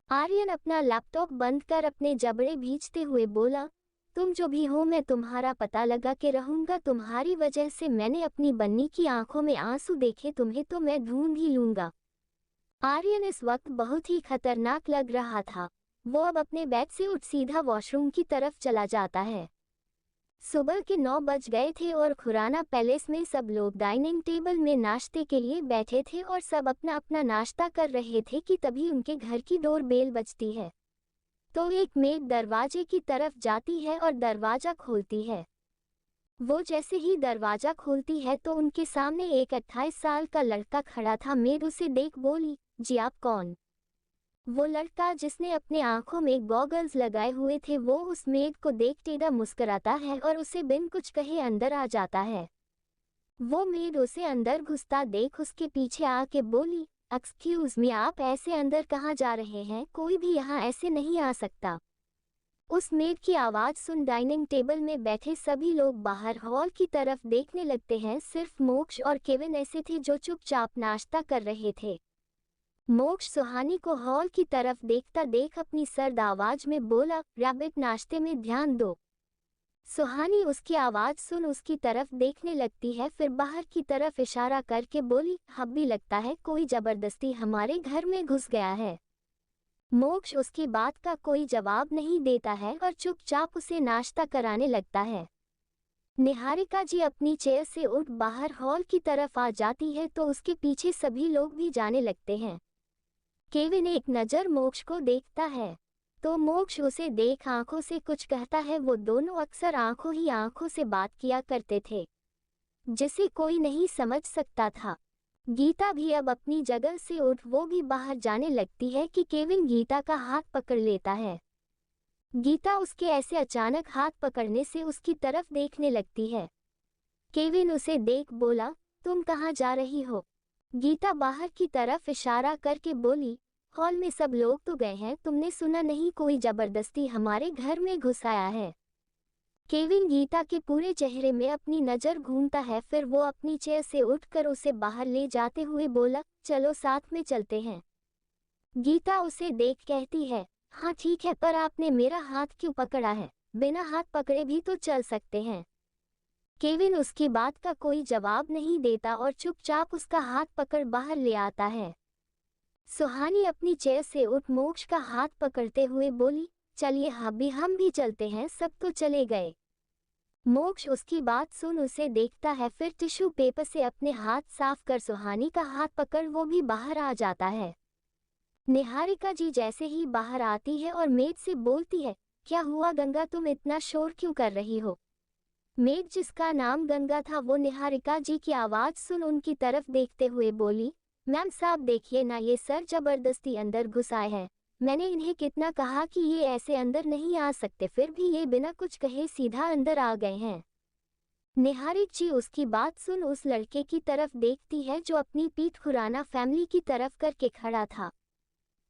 S1: आर्यन अपना लैपटॉप बंद कर अपने जबड़े भींचते हुए बोला, तुम जो भी हो मैं तुम्हारा पता लगा के रहूंगा, तुम्हारी वजह से मैंने अपनी बन्नी की आंखों में आंसू देखे, तुम्हें तो मैं ढूंढ ही लूंगा। आर्यन इस वक्त बहुत ही खतरनाक लग रहा था। वो अब अपने बेड से उठ सीधा वॉशरूम की तरफ चला जाता है। सुबह के 9 बज गए थे और खुराना पैलेस में सब लोग डाइनिंग टेबल में नाश्ते के लिए बैठे थे और सब अपना अपना नाश्ता कर रहे थे कि तभी उनके घर की डोर बेल बजती है। तो एक मेड दरवाजे की तरफ जाती है और दरवाजा खोलती है। वो जैसे ही दरवाजा खोलती है तो उनके सामने एक 28 साल का लड़का खड़ा था। मेड उसे देख बोली, जी आप कौन? वो लड़का जिसने अपने आंखों में गॉगल्स लगाए हुए थे वो उस मेड को देख टेढ़ा मुस्कुराता है और उसे बिन कुछ कहे अंदर आ जाता है। वो मेड उसे अंदर घुसता देख उसके पीछे आके बोली, एक्सक्यूज मी, आप ऐसे अंदर कहाँ जा रहे हैं? कोई भी यहाँ ऐसे नहीं आ सकता। उस मेड की आवाज सुन डाइनिंग टेबल में बैठे सभी लोग बाहर हॉल की तरफ देखने लगते हैं। सिर्फ मोक्ष और केविन ऐसे थे जो चुपचाप नाश्ता कर रहे थे। मोक्ष सुहानी को हॉल की तरफ देखता देख अपनी सर्द आवाज में बोला, रैबिट नाश्ते में ध्यान दो। सुहानी उसकी आवाज सुन उसकी तरफ देखने लगती है, फिर बाहर की तरफ इशारा करके बोली, हब्बी लगता है कोई जबरदस्ती हमारे घर में घुस गया है। मोक्ष उसकी बात का कोई जवाब नहीं देता है और चुपचाप उसे नाश्ता कराने लगता है। निहारिका जी अपनी चेयर से उठ बाहर हॉल की तरफ आ जाती है तो उसके पीछे सभी लोग भी जाने लगते हैं। केविन एक नज़र मोक्ष को देखता है तो मोक्ष उसे देख आंखों से कुछ कहता है। वो दोनों अक्सर आंखों ही आंखों से बात किया करते थे जिसे कोई नहीं समझ सकता था। गीता भी अब अपनी जगह से उठ वो भी बाहर जाने लगती है कि केविन गीता का हाथ पकड़ लेता है। गीता उसके ऐसे अचानक हाथ पकड़ने से उसकी तरफ देखने लगती है। केविन उसे देख बोला, तुम कहाँ जा रही हो? गीता बाहर की तरफ इशारा करके बोली, हॉल में सब लोग तो गए हैं, तुमने सुना नहीं कोई जबरदस्ती हमारे घर में घुस आया है। केविन गीता के पूरे चेहरे में अपनी नज़र घूमता है, फिर वो अपनी चेयर से उठकर उसे बाहर ले जाते हुए बोला, चलो साथ में चलते हैं। गीता उसे देख कहती है, हाँ ठीक है, पर आपने मेरा हाथ क्यों पकड़ा है? बिना हाथ पकड़े भी तो चल सकते हैं। केविन उसकी बात का कोई जवाब नहीं देता और चुपचाप उसका हाथ पकड़ बाहर ले आता है। सुहानी अपनी चेयर से उठ मोक्ष का हाथ पकड़ते हुए बोली, चलिए हब्बी हम भी चलते हैं। सब तो चले गए। मोक्ष उसकी बात सुन उसे देखता है, फिर टिश्यू पेपर से अपने हाथ साफ कर सुहानी का हाथ पकड़ वो भी बाहर आ जाता है। निहारिका जी जैसे ही बाहर आती है और मेड से बोलती है, क्या हुआ गंगा, तुम इतना शोर क्यों कर रही हो? मेड जिसका नाम गंगा था वो निहारिका जी की आवाज सुन उनकी तरफ देखते हुए बोली, मैम साहब देखिए ना, ये सर जबरदस्ती अंदर घुस आए हैं, मैंने इन्हें कितना कहा कि ये ऐसे अंदर नहीं आ सकते, फिर भी ये बिना कुछ कहे सीधा अंदर आ गए हैं। निहारिक जी उसकी बात सुन उस लड़के की तरफ देखती है जो अपनी पीठ खुराना फैमिली की तरफ करके खड़ा था।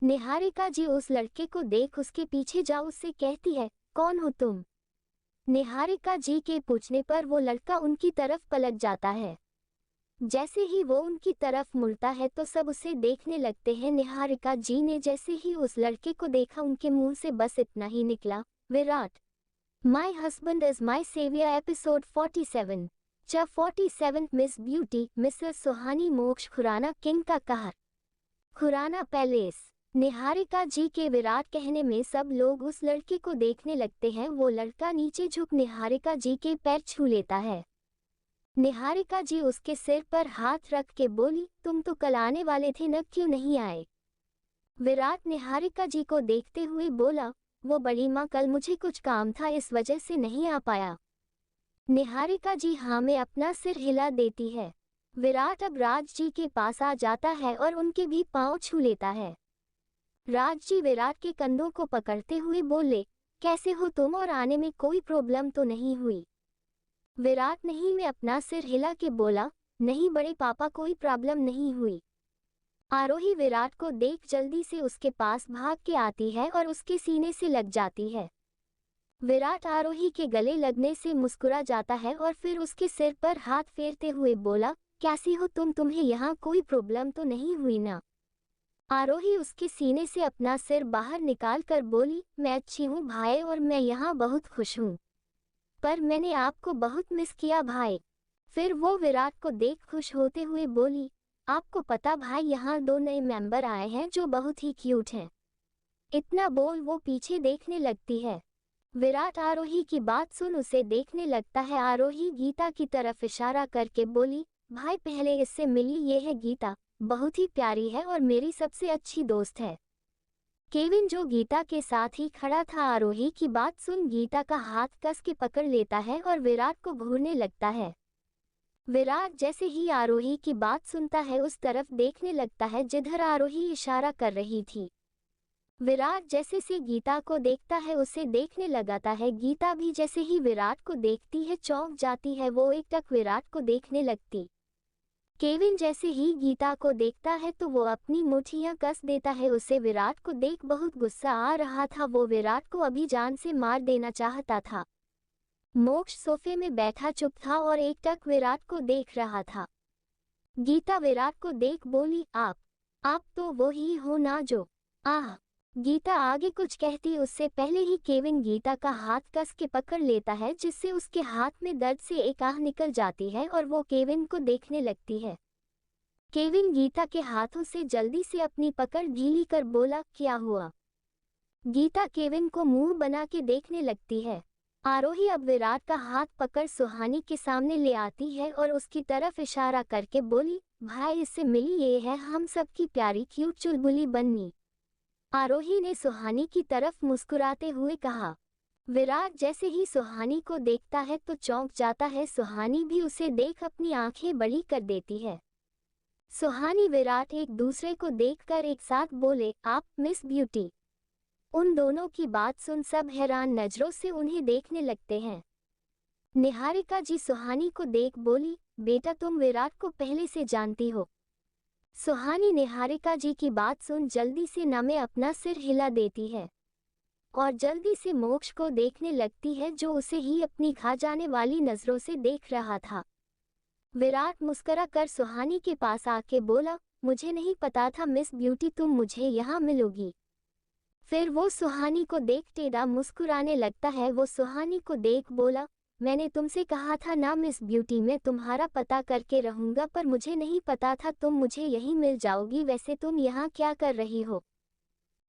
S1: निहारिका जी उस लड़के को देख उसके पीछे जा उससे कहती है, कौन हो तुम? निहारिका जी के पूछने पर वो लड़का उनकी तरफ पलट जाता है। जैसे ही वो उनकी तरफ मुड़ता है तो सब उसे देखने लगते हैं। निहारिका जी ने जैसे ही उस लड़के को देखा उनके मुंह से बस इतना ही निकला, Virat. My husband is my saviour episode 47। 47 miss beauty Mrs Suhani Moksh Khurana king का कहर। खुराना पैलेस। निहारिका जी के विराट कहने में सब लोग उस लड़के को देखने लगते हैं। वो लड़का नीचे झुक निहारिका जी के पैर छू लेता है। निहारिका जी उसके सिर पर हाथ रख के बोली, तुम तो कल आने वाले थे न, क्यों नहीं आए? विराट निहारिका जी को देखते हुए बोला, वो बड़ी माँ कल मुझे कुछ काम था इस वजह से नहीं आ पाया। निहारिका जी हाँ में अपना सिर हिला देती है। विराट अब राज जी के पास आ जाता है और उनके भी पांव छू लेता है। राज जी विराट के कंधों को पकड़ते हुए बोले, कैसे हो तुम और आने में कोई प्रॉब्लम तो नहीं हुई? विराट नहीं में अपना सिर हिला के बोला, नहीं बड़े पापा कोई प्रॉब्लम नहीं हुई। आरोही विराट को देख जल्दी से उसके पास भाग के आती है और उसके सीने से लग जाती है। विराट आरोही के गले लगने से मुस्कुरा जाता है और फिर उसके सिर पर हाथ फेरते हुए बोला, कैसी हो तुम, तुम्हें यहाँ कोई प्रॉब्लम तो नहीं हुई ना? आरोही उसके सीने से अपना सिर बाहर निकाल कर बोली, मैं अच्छी हूँ भाई और मैं यहाँ बहुत खुश हूँ, पर मैंने आपको बहुत मिस किया भाई। फिर वो विराट को देख खुश होते हुए बोली, आपको पता भाई यहाँ 2 नए मेंबर आए हैं जो बहुत ही क्यूट हैं। इतना बोल वो पीछे देखने लगती है। विराट आरोही की बात सुन उसे देखने लगता है। आरोही गीता की तरफ इशारा करके बोली, भाई पहले इससे मिली, ये है गीता, बहुत ही प्यारी है और मेरी सबसे अच्छी दोस्त है। केविन जो गीता के साथ ही खड़ा था आरोही की बात सुन गीता का हाथ कस के पकड़ लेता है और विराट को घूरने लगता है। विराट जैसे ही आरोही की बात सुनता है उस तरफ देखने लगता है जिधर आरोही इशारा कर रही थी। विराट जैसे से गीता को देखता है उसे देखने लगाता है। गीता भी जैसे ही विराट को देखती है चौंक जाती है, वो एकटक विराट को देखने लगती। केविन जैसे ही गीता को देखता है तो वो अपनी मुट्ठियां कस देता है। उसे विराट को देख बहुत गुस्सा आ रहा था, वो विराट को अभी जान से मार देना चाहता था। मोक्ष सोफे में बैठा चुप था और एकटक विराट को देख रहा था। गीता विराट को देख बोली, आप तो वो ही हो ना जो। आह। गीता आगे कुछ कहती उससे पहले ही केविन गीता का हाथ कस के पकड़ लेता है जिससे उसके हाथ में दर्द से एक आह निकल जाती है और वो केविन को देखने लगती है। केविन गीता के हाथों से जल्दी से अपनी पकड़ ढीली कर बोला, क्या हुआ? गीता केविन को मुंह बना के देखने लगती है। आरोही अब विराट का हाथ पकड़ सुहानी के सामने ले आती है और उसकी तरफ इशारा करके बोली, भाई इससे मिली, ये है हम सबकी प्यारी क्यूट चुलबुली बन्नी। आरोही ने सुहानी की तरफ मुस्कुराते हुए कहा। विराट जैसे ही सुहानी को देखता है तो चौंक जाता है। सुहानी भी उसे देख अपनी आंखें बड़ी कर देती है। सुहानी विराट एक दूसरे को देखकर एक साथ बोले, आप मिस ब्यूटी। उन दोनों की बात सुन सब हैरान नजरों से उन्हें देखने लगते हैं। निहारिका जी सुहानी को देख बोली, बेटा तुम विराट को पहले से जानती हो? सुहानी निहारिका जी की बात सुन जल्दी से न में अपना सिर हिला देती है और जल्दी से मोक्ष को देखने लगती है जो उसे ही अपनी खा जाने वाली नजरों से देख रहा था। विराट मुस्कुरा कर सुहानी के पास आके बोला, मुझे नहीं पता था मिस ब्यूटी तुम मुझे यहाँ मिलोगी। फिर वो सुहानी को देख टेढ़ा मुस्कुराने लगता है। वो सुहानी को देख बोला, मैंने तुमसे कहा था ना मिस ब्यूटी, मैं तुम्हारा पता करके रहूंगा, पर मुझे नहीं पता था तुम मुझे यहीं मिल जाओगी। वैसे तुम यहाँ क्या कर रही हो?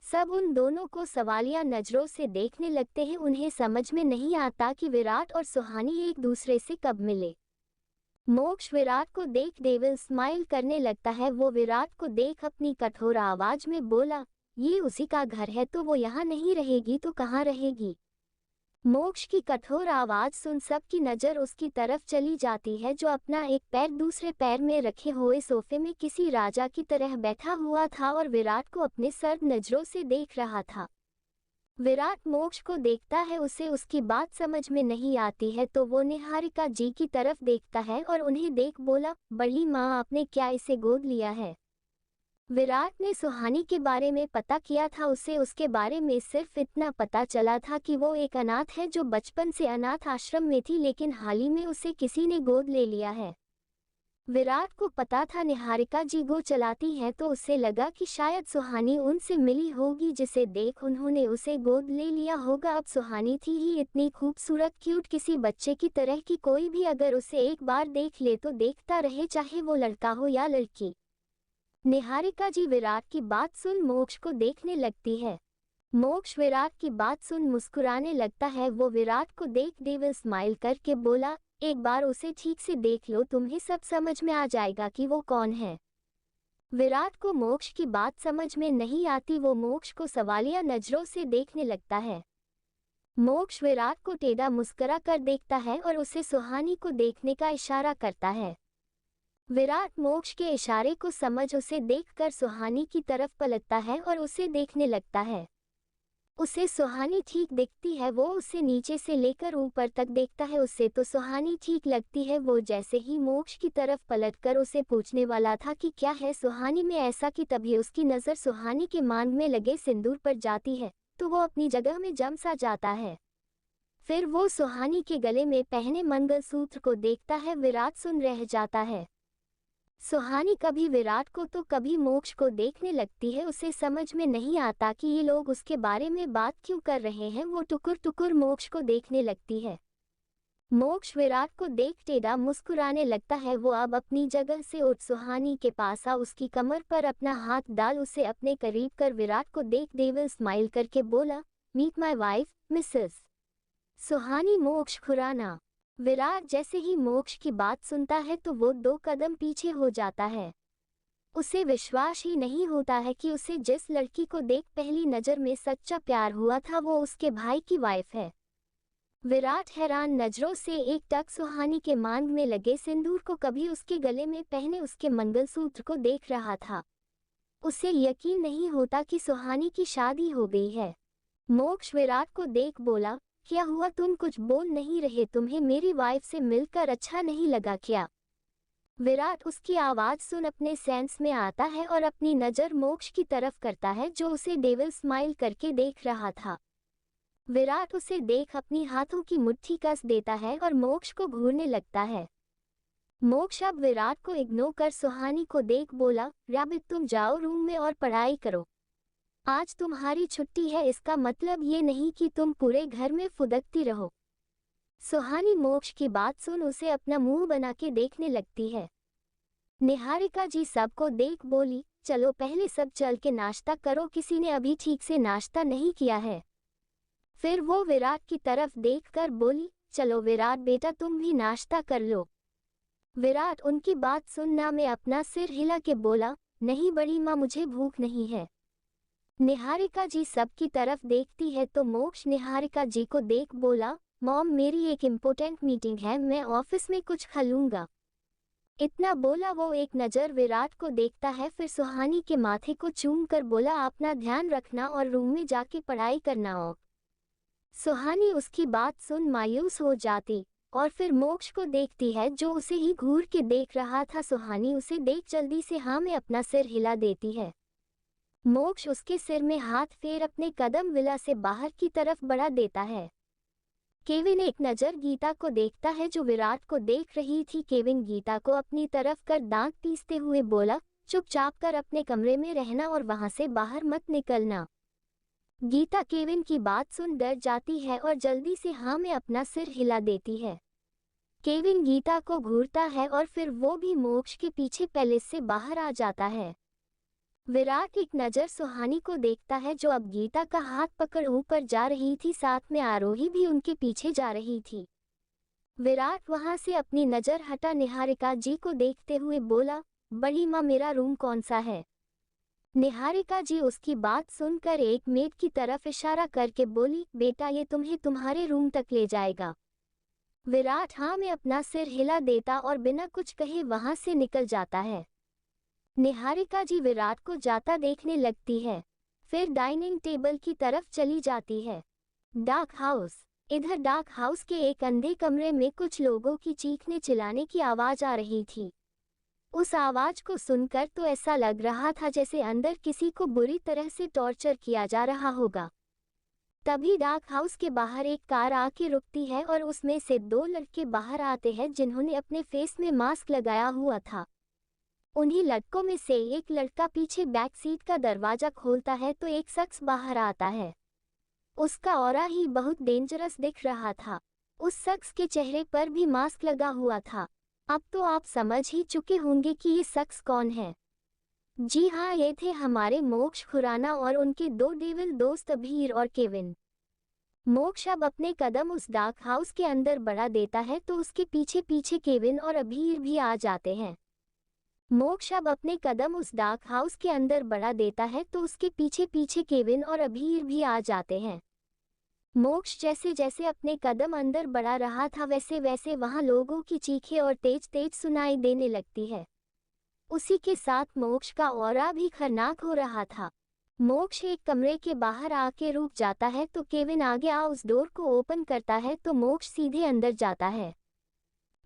S1: सब उन दोनों को सवालिया नजरों से देखने लगते हैं। उन्हें समझ में नहीं आता कि विराट और सुहानी एक दूसरे से कब मिले। मोक्ष विराट को देख डेविल स्माइल करने लगता है। वो विराट को देख अपनी कठोर आवाज में बोला, ये उसी का घर है तो वो यहाँ नहीं रहेगी तो कहाँ रहेगी? मोक्ष की कठोर आवाज सुन सबकी नजर उसकी तरफ चली जाती है, जो अपना एक पैर दूसरे पैर में रखे हुए सोफे में किसी राजा की तरह बैठा हुआ था और विराट को अपने सर्द नजरों से देख रहा था। विराट मोक्ष को देखता है, उसे उसकी बात समझ में नहीं आती है, तो वो निहारिका जी की तरफ देखता है और उन्हें देख बोला, बड़ी माँ आपने क्या इसे गोद लिया है? विराट ने सुहानी के बारे में पता किया था, उसे उसके बारे में सिर्फ इतना पता चला था कि वो एक अनाथ है जो बचपन से अनाथ आश्रम में थी, लेकिन हाल ही में उसे किसी ने गोद ले लिया है। विराट को पता था निहारिका जी गो चलाती हैं, तो उसे लगा कि शायद सुहानी उनसे मिली होगी, जिसे देख उन्होंने उसे गोद ले लिया होगा। अब सुहानी थी ही इतनी खूबसूरत, क्यूट, किसी बच्चे की तरह की कोई भी अगर उसे एक बार देख ले तो देखता रहे, चाहे वो लड़का हो या लड़की। निहारिका जी विराट की बात सुन मोक्ष को देखने लगती है। मोक्ष विराट की बात सुन मुस्कुराने लगता है। वो विराट को देख डेविल स्माइल करके बोला, एक बार उसे ठीक से देख लो, तुम्हें सब समझ में आ जाएगा कि वो कौन है। विराट को मोक्ष की बात समझ में नहीं आती, वो मोक्ष को सवालिया नजरों से देखने लगता है। मोक्ष विराट को टेढ़ा मुस्कुरा कर देखता है और उसे सुहानी को देखने का इशारा करता है। विराट मोक्ष के इशारे को समझ उसे देखकर सुहानी की तरफ पलटता है और उसे देखने लगता है। उसे सुहानी ठीक दिखती है, वो उसे नीचे से लेकर ऊपर तक देखता है, उससे तो सुहानी ठीक लगती है। वो जैसे ही मोक्ष की तरफ पलटकर उसे पूछने वाला था कि क्या है सुहानी में ऐसा, कि तभी उसकी नज़र सुहानी के मांग में लगे सिंदूर पर जाती है, तो वो अपनी जगह में जम सा जाता है। फिर वो सुहानी के गले में पहने मंगलसूत्र को देखता है। विराट सुन रह जाता है। सुहानी कभी विराट को तो कभी मोक्ष को देखने लगती है, उसे समझ में नहीं आता कि ये लोग उसके बारे में बात क्यों कर रहे हैं। वो टुकुर टुकुर मोक्ष को देखने लगती है। मोक्ष विराट को देख टेढ़ा मुस्कुराने लगता है। वो अब अपनी जगह से उठ सुहानी के पास आ उसकी कमर पर अपना हाथ डाल उसे अपने करीब कर विराट को देख डेविल स्माइल करके बोला, meet my wife Mrs Suhani Moksh Khurana. Virat जैसे ही मोक्ष की बात सुनता है तो वो 2 कदम पीछे हो जाता है। उसे विश्वास ही नहीं होता है कि उसे जिस लड़की को देख पहली नज़र में सच्चा प्यार हुआ था वो उसके भाई की वाइफ है। विराट हैरान नजरों से एक टक सुहानी के मांग में लगे सिंदूर को, कभी उसके गले में पहने उसके मंगलसूत्र को देख रहा था। उसे यकीन नहीं होता कि सुहानी की शादी हो गई है। मोक्ष विराट को देख बोला, क्या हुआ, तुम कुछ बोल नहीं रहे? तुम्हें मेरी वाइफ से मिलकर अच्छा नहीं लगा क्या? विराट उसकी आवाज सुन अपने सेंस में आता है और अपनी नज़र मोक्ष की तरफ करता है, जो उसे डेविल स्माइल करके देख रहा था। विराट उसे देख अपनी हाथों की मुट्ठी कस देता है और मोक्ष को घूरने लगता है। मोक्ष अब विराट को इग्नोर कर सुहानी को देख बोला, रैबिट तुम जाओ रूम में और पढ़ाई करो। आज तुम्हारी छुट्टी है, इसका मतलब ये नहीं कि तुम पूरे घर में फुदकती रहो। सुहानी मोक्ष की बात सुन उसे अपना मुंह बना के देखने लगती है। निहारिका जी सबको देख बोली, चलो पहले सब चल के नाश्ता करो, किसी ने अभी ठीक से नाश्ता नहीं किया है। फिर वो विराट की तरफ देखकर बोली, चलो विराट बेटा तुम भी नाश्ता कर लो। विराट उनकी बात सुनना में अपना सिर हिला के बोला, नहीं बड़ी माँ मुझे भूख नहीं है। निहारिका जी सबकी तरफ देखती है तो मोक्ष निहारिका जी को देख बोला, मॉम मेरी एक इम्पोर्टेंट मीटिंग है, मैं ऑफिस में कुछ खा लूंगा। इतना बोला वो एक नज़र विराट को देखता है, फिर सुहानी के माथे को चूम कर बोला, अपना ध्यान रखना और रूम में जाके पढ़ाई करना हो। सुहानी उसकी बात सुन मायूस हो जाती और फिर मोक्ष को देखती है जो उसे ही घूर के देख रहा था। सुहानी उसे देख जल्दी से हाँ में अपना सिर हिला देती है। मोक्ष उसके सिर में हाथ फेर अपने कदम विला से बाहर की तरफ बढ़ा देता है। केविन एक नज़र गीता को देखता है जो विराट को देख रही थी। केविन गीता को अपनी तरफ कर दांत पीसते हुए बोला, चुपचाप कर अपने कमरे में रहना और वहां से बाहर मत निकलना। गीता केविन की बात सुन डर जाती है और जल्दी से हाँ में अपना सिर हिला देती है। केविन गीता को घूरता है और फिर वो भी मोक्ष के पीछे पैलेस से बाहर आ जाता है। विराट एक नज़र सुहानी को देखता है जो अब गीता का हाथ पकड़ ऊपर जा रही थी, साथ में आरोही भी उनके पीछे जा रही थी। विराट वहां से अपनी नज़र हटा निहारिका जी को देखते हुए बोला, बड़ी माँ मेरा रूम कौन सा है? निहारिका जी उसकी बात सुनकर एक मेड की तरफ इशारा करके बोली, बेटा ये तुम्हें तुम्हारे रूम तक ले जाएगा। विराट हाँ में अपना सिर हिला देता और बिना कुछ कहे वहां से निकल जाता है। निहारिका जी विराट को जाता देखने लगती है, फिर डाइनिंग टेबल की तरफ चली जाती है। Dark house. इधर डार्क हाउस के एक अंधे कमरे में कुछ लोगों की चीखने चिल्लाने की आवाज आ रही थी। उस आवाज को सुनकर तो ऐसा लग रहा था जैसे अंदर किसी को बुरी तरह से टॉर्चर किया जा रहा होगा। तभी डार्क हाउस के बाहर एक कार आके रुकती है और उसमें से दो लड़के बाहर आते हैं जिन्होंने अपने फेस में मास्क लगाया हुआ था। उन्हीं लड़कों में से एक लड़का पीछे बैक सीट का दरवाजा खोलता है तो एक शख्स बाहर आता है। उसका ऑरा ही बहुत डेंजरस दिख रहा था। उस शख्स के चेहरे पर भी मास्क लगा हुआ था। अब तो आप समझ ही चुके होंगे कि ये शख्स कौन है। जी हाँ, ये थे हमारे मोक्ष खुराना और उनके दो डेविल दोस्त अभीर और केविन। मोक्ष अब अपने कदम उस डार्क हाउस के अंदर बढ़ा देता है तो उसके पीछे पीछे केविन और अभीर भी आ जाते हैं। मोक्ष अब अपने कदम उस डार्क हाउस के अंदर बढ़ा देता है तो उसके पीछे पीछे केविन और अभीर भी आ जाते हैं। मोक्ष जैसे जैसे अपने कदम अंदर बढ़ा रहा था वैसे वैसे वहां लोगों की चीखें और तेज तेज सुनाई देने लगती है। उसी के साथ मोक्ष का ऑरा भी खरनाक हो रहा था। मोक्ष एक कमरे के बाहर आके रुक जाता है तो केविन आगे आ उस डोर को ओपन करता है तो मोक्ष सीधे अंदर जाता है।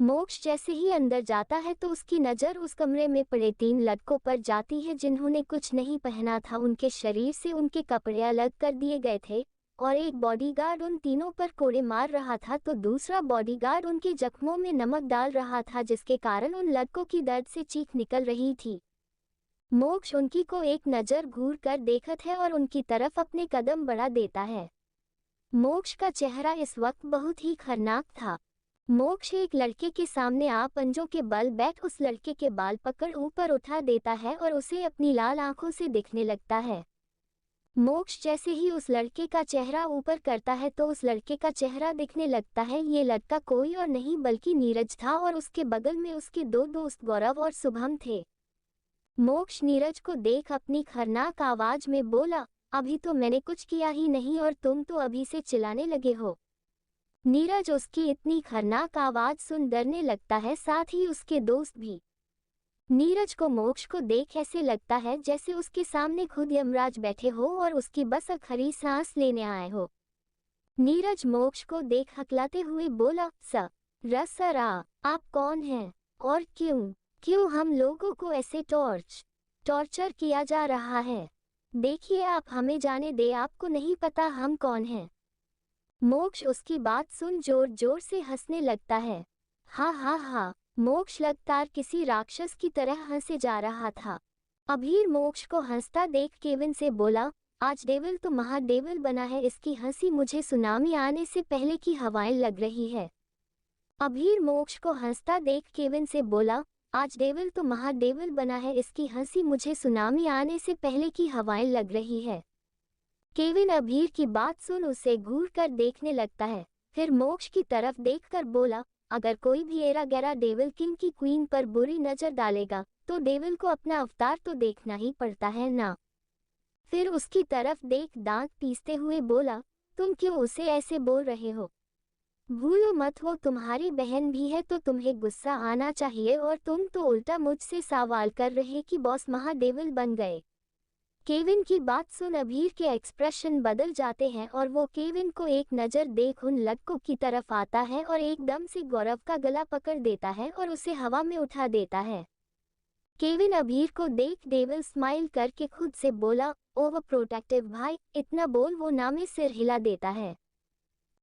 S1: मोक्ष जैसे ही अंदर जाता है तो उसकी नज़र उस कमरे में पड़े तीन लड़कों पर जाती है जिन्होंने कुछ नहीं पहना था। उनके शरीर से उनके कपड़े अलग कर दिए गए थे और एक बॉडीगार्ड उन तीनों पर कोड़े मार रहा था तो दूसरा बॉडीगार्ड उनके जख्मों में नमक डाल रहा था जिसके कारण उन लड़कों की दर्द से चीख निकल रही थी। मोक्ष उनकी को एक नज़र घूर कर देखत है और उनकी तरफ अपने कदम बढ़ा देता है। मोक्ष का चेहरा इस वक्त बहुत ही खतरनाक था। मोक्ष एक लड़के के सामने आ पंजों के बल बैठ उस लड़के के बाल पकड़ ऊपर उठा देता है और उसे अपनी लाल आंखों से दिखने लगता है। मोक्ष जैसे ही उस लड़के का चेहरा ऊपर करता है तो उस लड़के का चेहरा दिखने लगता है। ये लड़का कोई और नहीं बल्कि नीरज था और उसके बगल में उसके दो दोस्त गौरव और शुभम थे। मोक्ष नीरज को देख अपनी खतरनाक आवाज में बोला, अभी तो मैंने कुछ किया ही नहीं और तुम तो अभी से चिल्लाने लगे हो। नीरज उसकी इतनी खतरनाक आवाज सुन डरने लगता है, साथ ही उसके दोस्त भी। नीरज को मोक्ष को देख ऐसे लगता है जैसे उसके सामने खुद यमराज बैठे हो और उसकी बस खरी सांस लेने आए हो। नीरज मोक्ष को देख हकलाते हुए बोला, सर आप कौन हैं और क्यों हम लोगों को ऐसे टॉर्चर किया जा रहा है? देखिए आप हमें जाने दे, आपको नहीं पता हम कौन हैं। मोक्ष उसकी बात सुन जोर जोर से हंसने लगता है। हा, मोक्ष लगातार किसी राक्षस की तरह हंसे जा रहा था। अभीर मोक्ष को हंसता देख केविन से बोला, आज डेविल तो महाडेविल बना है, इसकी हंसी मुझे सुनामी आने से पहले की हवाएं लग रही है। अभीर मोक्ष को हंसता देख केविन से बोला, आज डेविल तो महाडेविल बना है, इसकी हंसी मुझे सुनामी आने से पहले की हवाएं लग रही है। केविन अभीर की बात सुन उसे घूर कर देखने लगता है, फिर मोक्ष की तरफ देखकर बोला, अगर कोई भी एरा गैरा डेविल किंग की क्वीन पर बुरी नजर डालेगा तो डेविल को अपना अवतार तो देखना ही पड़ता है ना। फिर उसकी तरफ देख दांत पीसते हुए बोला, तुम क्यों उसे ऐसे बोल रहे हो? भूलो मत वो तुम्हारी बहन भी है तो तुम्हें गुस्सा आना चाहिए और तुम तो उल्टा मुझसे सवाल कर रहे कि बॉस महाडेविल बन गए। केविन की बात सुन अभीर के एक्सप्रेशन बदल जाते हैं और वो केविन को एक नज़र देख उन लड़कों की तरफ आता है और एकदम से गौरव का गला पकड़ देता है और उसे हवा में उठा देता है। केविन अभीर को देख डेविल स्माइल करके खुद से बोला, ओवर प्रोटेक्टिव भाई, इतना बोल वो नामे सिर हिला देता है।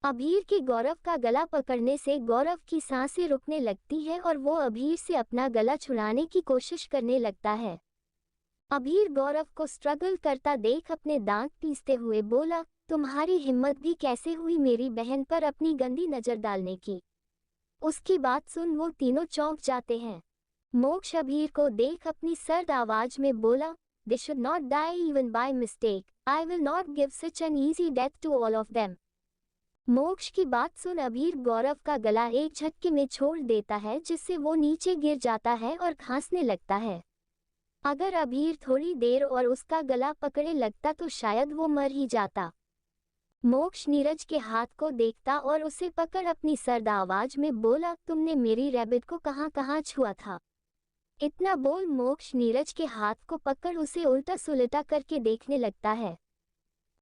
S1: अभीर के गौरव का गला पकड़ने से गौरव की सांसें रुकने लगती है और वो अभीर से अपना गला छुड़ाने की कोशिश करने लगता है। अभीर गौरव को स्ट्रगल करता देख अपने दांत पीसते हुए बोला, तुम्हारी हिम्मत भी कैसे हुई मेरी बहन पर अपनी गंदी नजर डालने की? उसकी बात सुन वो तीनों चौंक जाते हैं। मोक्ष अभीर को देख अपनी सर्द आवाज में बोला, they should not die even by mistake, I will not give such an easy death to all of them. Moksh की बात सुन अभीर गौरव का गला एक झटके में छोड़ देता है जिससे वो नीचे गिर जाता है और खांसने लगता है। अगर अभीर थोड़ी देर और उसका गला पकड़े लगता तो शायद वो मर ही जाता। मोक्ष नीरज के हाथ को देखता और उसे पकड़ अपनी सर्द आवाज में बोला, तुमने मेरी रैबिट को कहाँ कहाँ छुआ था? इतना बोल मोक्ष नीरज के हाथ को पकड़ उसे उल्टा सुलटा करके देखने लगता है।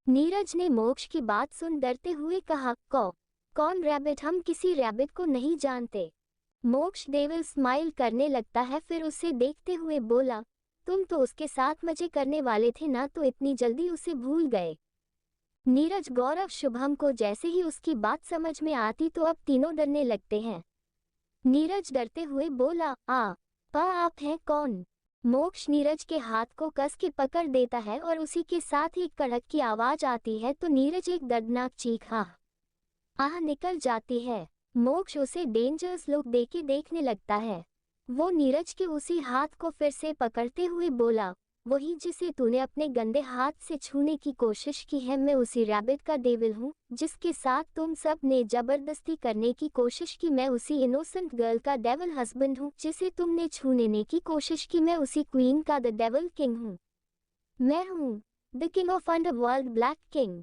S1: नीरज ने मोक्ष की बात सुन डरते हुए कहा, कौन रैबिट? हम किसी रैबिट को नहीं जानते। मोक्ष डेविल स्माइल करने लगता है, फिर उसे देखते हुए बोला, तुम तो उसके साथ मजे करने वाले थे ना, तो इतनी जल्दी उसे भूल गए? नीरज गौरव शुभम को जैसे ही उसकी बात समझ में आती तो अब तीनों डरने लगते हैं। नीरज डरते हुए बोला, आप हैं कौन? मोक्ष नीरज के हाथ को कस के पकड़ देता है और उसी के साथ ही कड़क की आवाज आती है तो नीरज एक दर्दनाक चीख आह निकल जाती है। मोक्ष उसे डेंजरस लुक देके देखने लगता है। वो नीरज के उसी हाथ को फिर से पकड़ते हुए बोला, वही जिसे तूने अपने गंदे हाथ से छूने की कोशिश की है। मैं उसी रैबिट का डेविल हूँ जिसके साथ तुम सब ने जबरदस्ती करने की कोशिश की। मैं उसी इनोसेंट गर्ल का डेविल हस्बैंड हूँ जिसे तुमने छूने की कोशिश की। मैं उसी क्वीन का द डेविल किंग हूँ। मैं हूँ the king of underworld, black king.